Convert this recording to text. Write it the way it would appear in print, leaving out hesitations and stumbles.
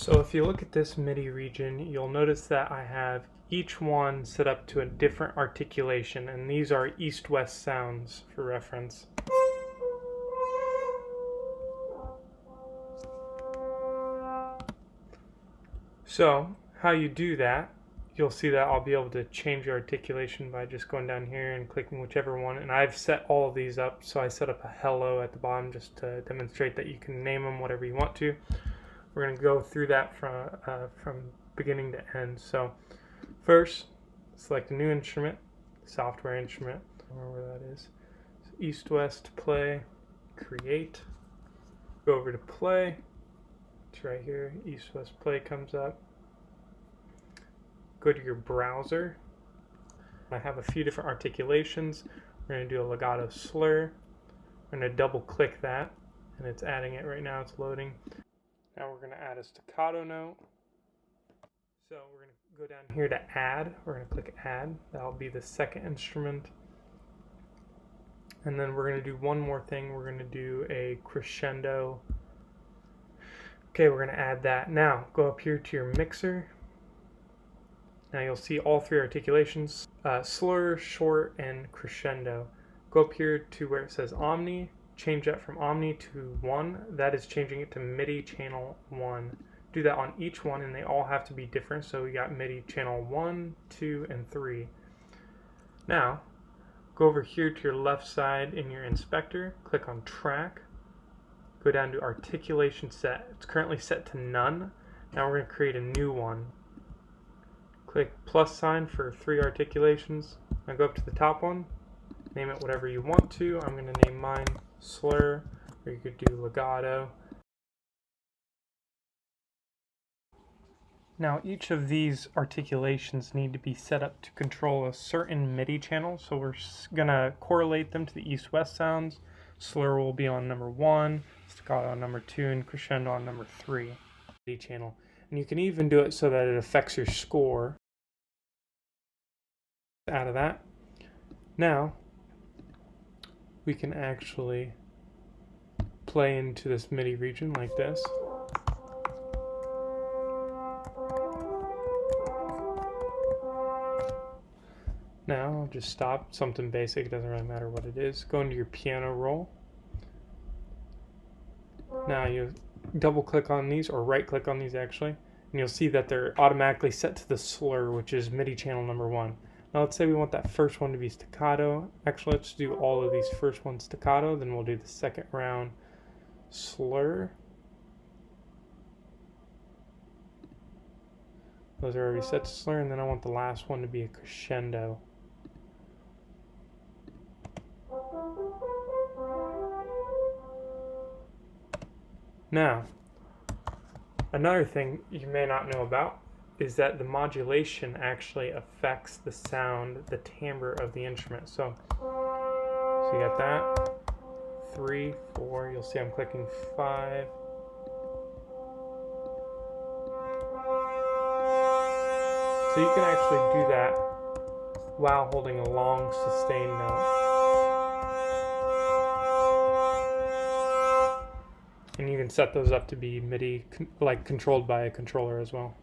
So if you look at this MIDI region, you'll notice that I have each one set up to a different articulation, and these are East-West sounds for reference. So how you do that, you'll see that I'll be able to change your articulation by just going down here and clicking whichever one. And I've set all of these up, so I set up a hello at the bottom just to demonstrate that you can name them whatever you want to. We're going to go through that from beginning to end. So first, select a new instrument, software instrument, I don't know where that is. So East-West, play, create, go over to play. It's right here. East-West play comes up. Go to your browser. I have a few different articulations. We're going to do a legato slur. I'm going to double click that, and it's adding it right now. It's loading. Now we're going to add a staccato note. So we're going to go down here to add. We're going to click add. That'll be the second instrument. And then we're going to do one more thing. We're going to do a crescendo. Okay, we're going to add that. Now, go up here to your mixer. Now you'll see all three articulations, slur, short, and crescendo. Go up here to where it says Omni, change that from Omni to 1. That is changing it to MIDI channel 1. Do that on each one, and they all have to be different. So we got MIDI channel 1, 2, and 3. Now, go over here to your left side in your inspector, click on track. Go down to articulation set. It's currently set to none. Now we're going to create a new one. Click plus sign for 3 articulations. Now go up to the top one. Name it whatever you want to. I'm going to name mine slur, or you could do legato. Now each of these articulations need to be set up to control a certain MIDI channel. So we're going to correlate them to the East-West sounds. Slur will be on number 1, staccato on number 2, and crescendo on number 3. MIDI channel. And you can even do it so that it affects your score. Out of that. Now, we can actually play into this MIDI region like this. Now, I'll just stop. Something basic, it doesn't really matter what it is. Go into your piano roll. Now you double click on these, or right click on these actually, and you'll see that they're automatically set to the slur, which is MIDI channel number 1. Now let's say we want that first one to be staccato. Actually, let's do all of these first ones staccato, then we'll do the second round slur. Those are already set to slur, and then I want the last one to be a crescendo. Now, another thing you may not know about is that the modulation actually affects the sound, the timbre of the instrument. So you got that, 3, 4, you'll see I'm clicking 5. So you can actually do that while holding a long sustained note. And you can set those up to be MIDI, like controlled by a controller as well.